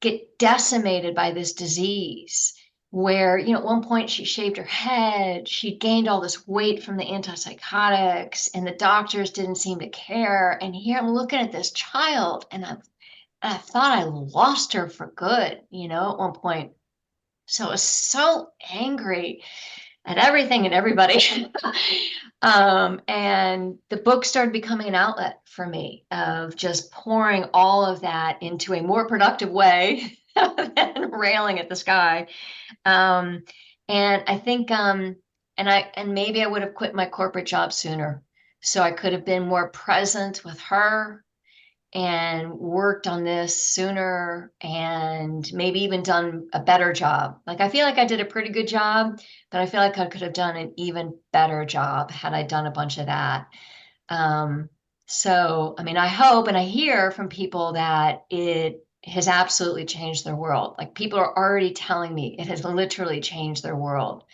get decimated by this disease where, at one point she shaved her head, she gained all this weight from the antipsychotics, and the doctors didn't seem to care. And here I'm looking at this child, and I thought I lost her for good, at one point. So I was so angry at everything and everybody. And the book started becoming an outlet for me of just pouring all of that into a more productive way than railing at the sky. And I think, and maybe I would have quit my corporate job sooner. So I could have been more present with her and worked on this sooner and maybe even done a better job. Like, I feel like I did a pretty good job, but I feel like I could have done an even better job had I done a bunch of that. So, I mean, I hope and I hear from people that it has absolutely changed their world. Like, people are already telling me it has literally changed their world.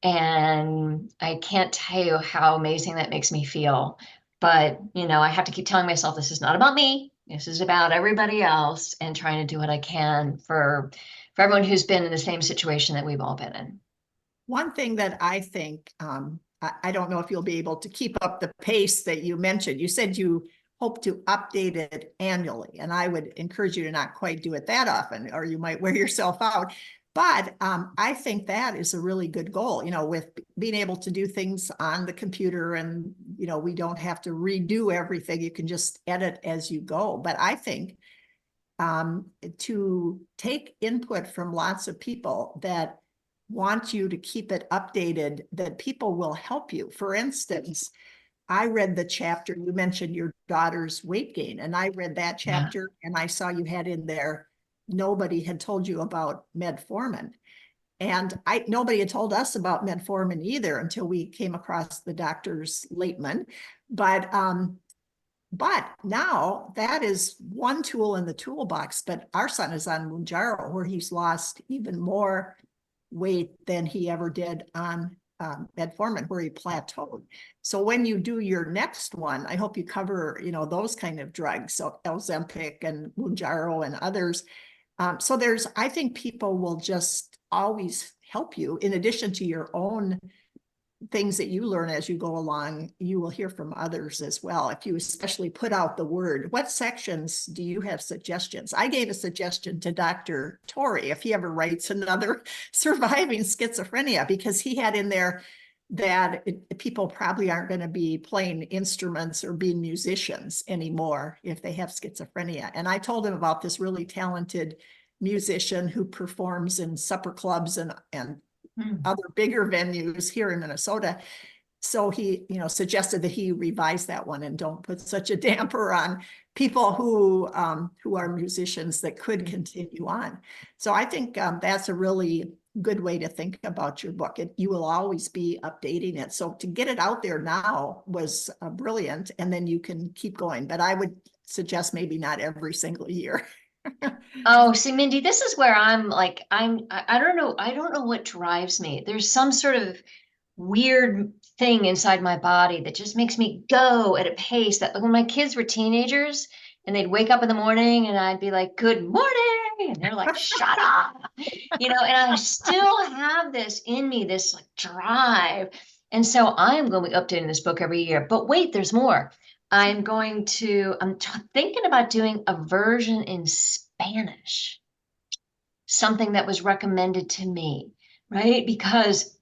And I can't tell you how amazing that makes me feel. But, I have to keep telling myself this is not about me. This is about everybody else and trying to do what I can for everyone who's been in the same situation that we've all been in. One thing that I think, I don't know if you'll be able to keep up the pace that you mentioned. You said you hope to update it annually, and I would encourage you to not quite do it that often, or you might wear yourself out. But I think that is a really good goal, with being able to do things on the computer and, we don't have to redo everything. You can just edit as you go. But I think to take input from lots of people that want you to keep it updated, that people will help you. For instance, I read the chapter, you mentioned your daughter's weight gain, and I read that chapter and I saw you had in there, nobody had told you about metformin. And nobody had told us about metformin either until we came across the doctor's Lateman. But now that is one tool in the toolbox, but our son is on Mounjaro, where he's lost even more weight than he ever did on metformin, where he plateaued. So when you do your next one, I hope you cover, those kind of drugs, so Ozempic and Mounjaro and others. So I think people will just always help you. In addition to your own things that you learn as you go along, you will hear from others as well. If you especially put out the word, what sections do you have suggestions? I gave a suggestion to Dr. Torrey, if he ever writes another surviving schizophrenia, because he had in there that people probably aren't going to be playing instruments or being musicians anymore if they have schizophrenia. And I told him about this really talented musician who performs in supper clubs and other bigger venues here in Minnesota. So he, suggested that he revise that one and don't put such a damper on people who are musicians that could continue on. So I think that's a really good way to think about your book. You will always be updating it. So to get it out there now was brilliant, and then you can keep going. But I would suggest maybe not every single year. Oh, see, Mindy, this is where I don't know what drives me. There's some sort of weird thing inside my body that just makes me go at a pace that when my kids were teenagers and they'd wake up in the morning and I'd be like, good morning. And they're like, shut up, and I still have this in me, this like drive. And so I am going to be updating this book every year, but wait, there's more. I'm thinking about doing a version in Spanish, something that was recommended to me, right? Because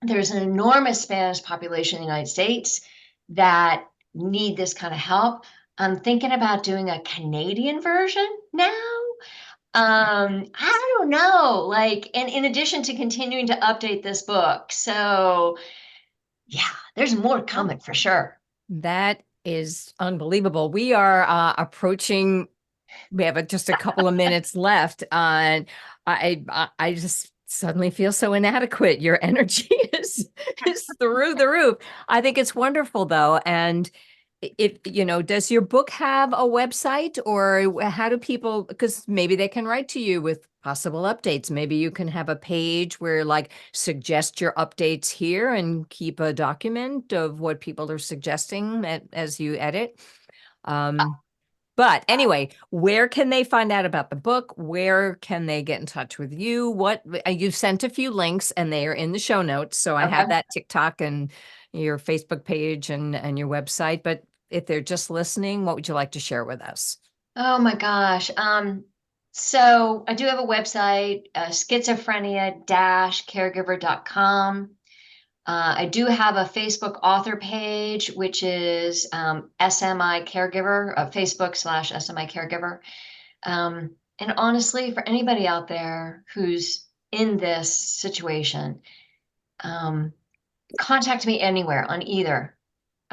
there's an enormous Spanish population in the United States that need this kind of help. I'm thinking about doing a Canadian version now. I don't know, and in addition to continuing to update this book. So yeah, there's more coming for sure. That is unbelievable. We are approaching, we have just a couple of minutes left. I just suddenly feel so inadequate. Your energy is through the roof. I think it's wonderful though. And does your book have a website, or how do people, because maybe they can write to you with possible updates. Maybe you can have a page where suggest your updates here and keep a document of what people are suggesting as you edit. But anyway, where can they find out about the book? Where can they get in touch with you? You've sent a few links and they are in the show notes. So I have that TikTok and your Facebook page and your website. But if they're just listening, what would you like to share with us? Oh my gosh. So I do have a website, schizophrenia-caregiver.com. I do have a Facebook author page, which is SMI Caregiver, Facebook/SMI Caregiver. And honestly, for anybody out there who's in this situation, contact me anywhere on either.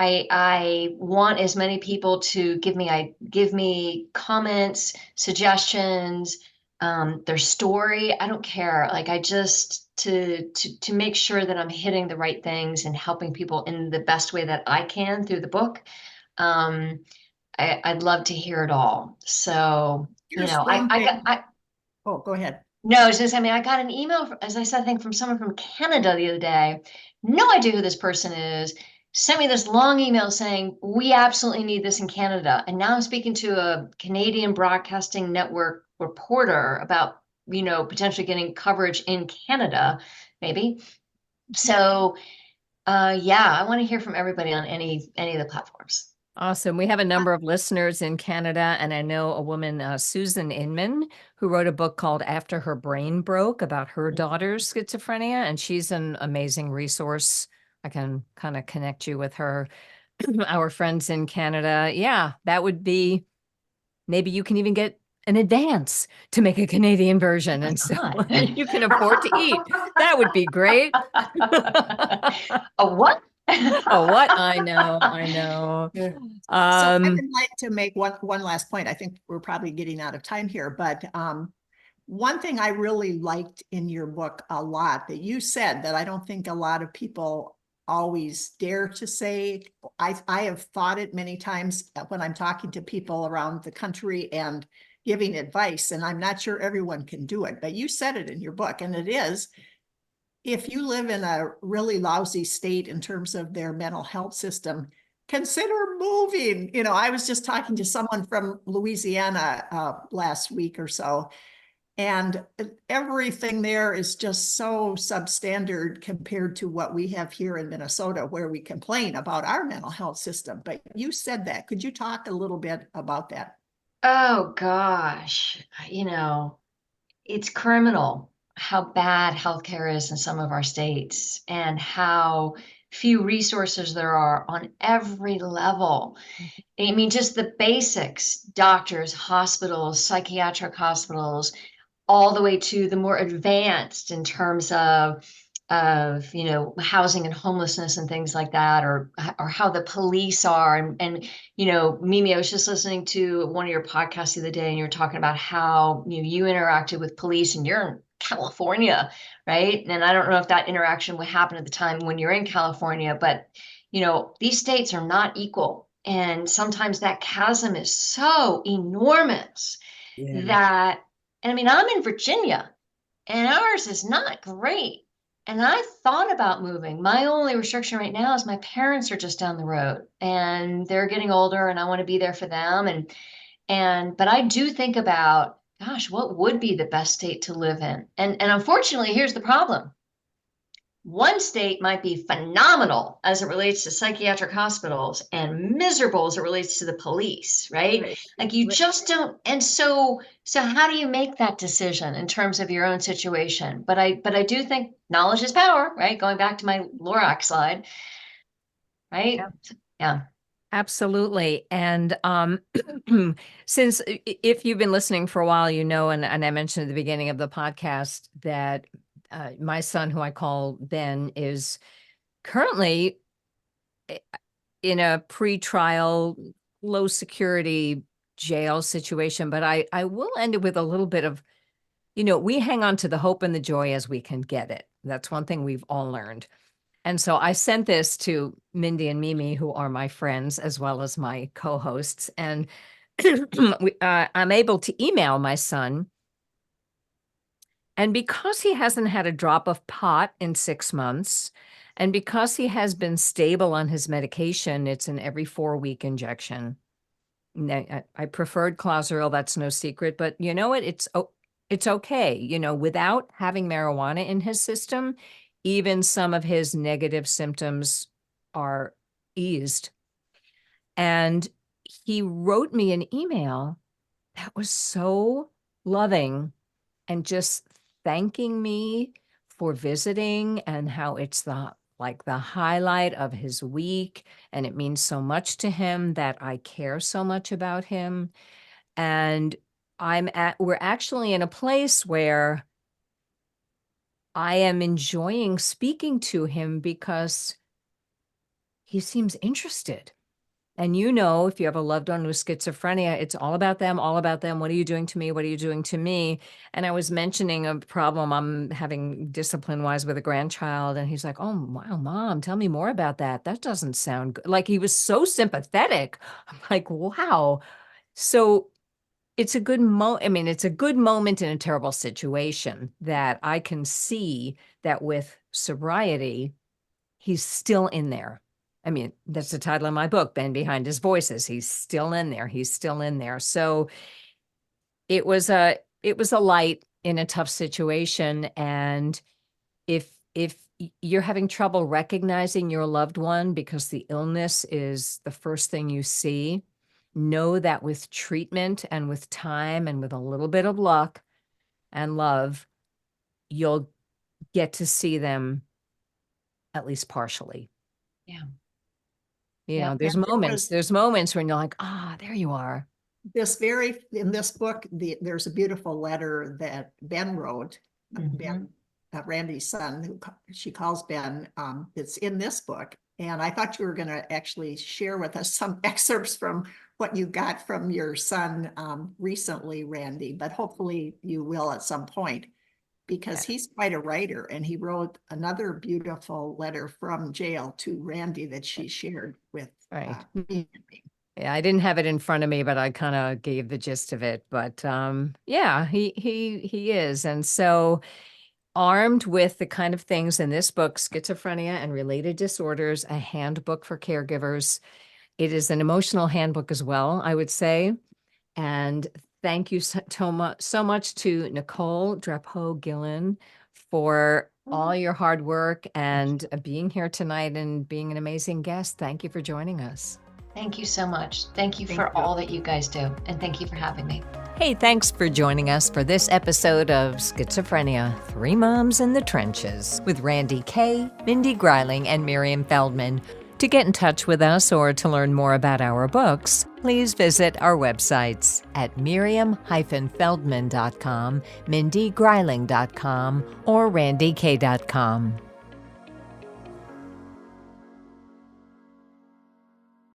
I want as many people to give me comments, suggestions, their story. I don't care. I just to make sure that I'm hitting the right things and helping people in the best way that I can through the book. I'd love to hear it all. So, Oh, go ahead. No, it's just, I got an email, as I said, I think from someone from Canada the other day. No idea who this person is. Sent me this long email saying, we absolutely need this in Canada. And now I'm speaking to a Canadian Broadcasting Network reporter about, potentially getting coverage in Canada, maybe. So, I want to hear from everybody on any of the platforms. Awesome. We have a number of listeners in Canada, and I know a woman, Susan Inman, who wrote a book called After Her Brain Broke about her daughter's schizophrenia, and she's an amazing resource. I can kind of connect you with her. Our friends in Canada. Yeah, that would be, maybe you can even get an advance to make a Canadian version. And so God. you can afford to eat. That would be great. A what? Oh, what? I know. So I Um, would like to make one last point. I think we're probably getting out of time here, but one thing I really liked in your book a lot that you said that I don't think a lot of people always dare to say. I have thought it many times when I'm talking to people around the country and giving advice, and I'm not sure everyone can do it, but you said it in your book, and it is, if you live in a really lousy state in terms of their mental health system, consider moving. You know, I was just talking to someone from Louisiana last week or so, and everything there is just so substandard compared to what we have here in Minnesota, where we complain about our mental health system. But you said that. Could you talk a little bit about that? Oh gosh, it's criminal how bad healthcare is in some of our states and how few resources there are on every level. I mean, just the basics, doctors, hospitals, psychiatric hospitals, all the way to the more advanced in terms of housing and homelessness and things like that, or how the police are. And Mimi, I was just listening to one of your podcasts the other day, and you were talking about how you interacted with police, and you're in California, right? And I don't know if that interaction would happen at the time when you're in California, but these states are not equal, and sometimes that chasm is so enormous Yeah. that, and I mean, I'm in Virginia, and ours is not great. And I thought about moving. My only restriction right now is my parents are just down the road, and they're getting older, and I want to be there for them. But I do think about, gosh, what would be the best state to live in? And unfortunately, here's the problem. One state might be phenomenal as it relates to psychiatric hospitals and miserable as it relates to the police, right? Like you just don't. And so how do you make that decision in terms of your own situation? But I do think knowledge is power, right? Going back to my Lorax slide, right? Yeah. Absolutely. And since if you've been listening for a while, and I mentioned at the beginning of the podcast that my son, who I call Ben, is currently in a pre-trial, low security jail situation. But I will end it with a little bit of, we hang on to the hope and the joy as we can get it. That's one thing we've all learned. And so I sent this to Mindy and Mimi, who are my friends as well as my co-hosts. And I'm able to email my son. And because he hasn't had a drop of pot in 6 months, and because he has been stable on his medication, it's an every 4-week injection. I preferred Clozaril, that's no secret, but you know what? It's okay. Without having marijuana in his system, even some of his negative symptoms are eased. And he wrote me an email that was so loving and just thanking me for visiting and how it's the highlight of his week. And it means so much to him that I care so much about him. And we're actually in a place where I am enjoying speaking to him because he seems interested. And if you have a loved one with schizophrenia, it's all about them, all about them. What are you doing to me? What are you doing to me? And I was mentioning a problem I'm having discipline-wise with a grandchild. And he's like, oh, wow, Mom, tell me more about that. That doesn't sound good. Like he was so sympathetic. I'm like, wow. So it's a good it's a good moment in a terrible situation that I can see that with sobriety, he's still in there. I mean, that's the title of my book, Ben Behind His Voices. He's still in there. He's still in there. So it was a light in a tough situation. And if you're having trouble recognizing your loved one because the illness is the first thing you see, know that with treatment and with time and with a little bit of luck and love, you'll get to see them at least partially. Yeah. There's moments when you're like, there you are. in this book, there's a beautiful letter that Ben wrote, Ben, Randy's son, who she calls Ben. It's in this book. And I thought you were going to actually share with us some excerpts from what you got from your son recently, Randy, but hopefully you will at some point, because he's quite a writer, and he wrote another beautiful letter from jail to Randy that she shared with me. Yeah, I didn't have it in front of me, but I kind of gave the gist of it. But yeah, he is. And so armed with the kind of things in this book, Schizophrenia and Related Disorders, a handbook for caregivers. It is an emotional handbook as well, I would say. And thank you so much to Nicole Drapeau Gillen for all your hard work and being here tonight and being an amazing guest. Thank you for joining us. Thank you so much. Thank you for all that you guys do. And thank you for having me. Hey, thanks for joining us for this episode of Schizophrenia, 3 Moms in the Trenches with Randy Kay, Mindy Greiling, and Miriam Feldman. To get in touch with us or to learn more about our books, please visit our websites at miriam-feldman.com, mindygreiling.com, or randykay.com.